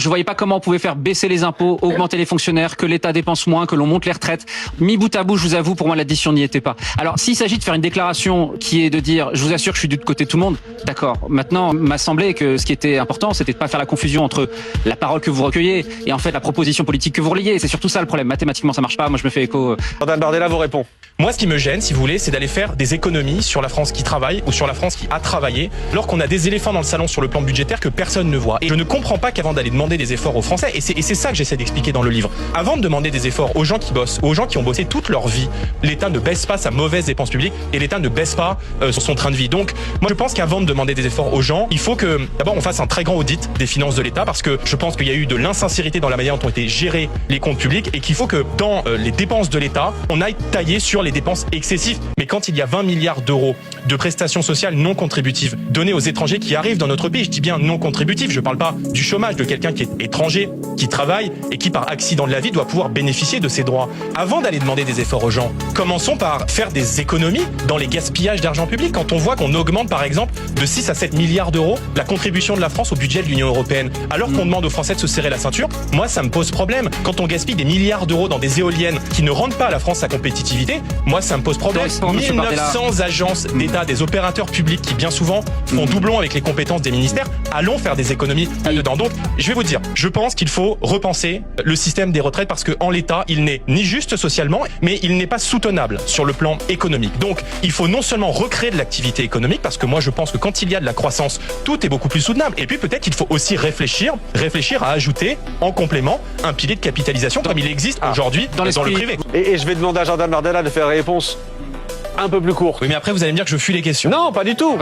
Je voyais pas comment on pouvait faire baisser les impôts, augmenter les fonctionnaires, que l'État dépense moins, que l'on monte les retraites. Mis bout à bout, je vous avoue, pour moi, l'addition n'y était pas. Alors, s'il s'agit de faire une déclaration qui est de dire, je vous assure que je suis du côté de tout le monde, d'accord. Maintenant, m'a semblé que ce qui était important, c'était de pas faire la confusion entre la parole que vous recueillez et en fait la proposition politique que vous relayez. C'est surtout ça le problème. Mathématiquement, ça marche pas. Moi, je me fais écho. Jordan Bardella vous répond. Moi, ce qui me gêne, si vous voulez, c'est d'aller faire des économies sur la France qui travaille ou sur la France qui a travaillé, alors qu'on a des éléphants dans le salon sur le plan budgétaire que personne ne voit. Et je ne comprends pas qu'avant d'aller demander des efforts aux Français, et c'est ça que j'essaie d'expliquer dans le livre, avant de demander des efforts aux gens qui bossent, aux gens qui ont bossé toute leur vie, l'État ne baisse pas sa mauvaise dépense publique et l'État ne baisse pas son train de vie. Donc, moi, je pense qu'avant de demander des efforts aux gens, il faut que, d'abord, on fasse un très grand audit des finances de l'État, parce que je pense qu'il y a eu de l'insincérité dans la manière dont ont été gérés les comptes publics, et qu'il faut que dans les dépenses de l'État, on aille tailler sur les dépenses excessives. Mais quand il y a 20 milliards d'euros de prestations sociales non contributives données aux étrangers qui arrivent dans notre pays, je dis bien non contributifs, je parle pas du chômage, de quelqu'un qui est étranger, qui travaille et qui par accident de la vie doit pouvoir bénéficier de ses droits. Avant d'aller demander des efforts aux gens, commençons par faire des économies dans les gaspillages d'argent public. Quand on voit qu'on augmente par exemple de 6 à 7 milliards d'euros la contribution de la France au budget de l'Union européenne, alors qu'on demande aux Français de se serrer la ceinture, moi ça me pose problème. Quand on gaspille des milliards d'euros dans des éoliennes qui ne rendent pas à la France sa compétitivité, moi ça me pose problème. 1900 agences d'État, des opérateurs publics qui bien souvent font doublon avec les compétences des ministères, allons faire des économies là-dedans. Donc je vais vous dire, je pense qu'il faut repenser le système des retraites, parce qu'en l'état, il n'est ni juste socialement, mais il n'est pas soutenable sur le plan économique. Donc il faut non seulement recréer de l'activité économique, parce que moi je pense que quand il y a de la croissance, tout est beaucoup plus soutenable. Et puis peut-être qu'il faut aussi réfléchir à ajouter en complément un pilier de capitalisation comme il existe aujourd'hui dans le privé. Et je vais demander à Jordan Bardella de faire une réponse un peu plus courte. Oui, mais après vous allez me dire que je fuis les questions. Non, pas du tout.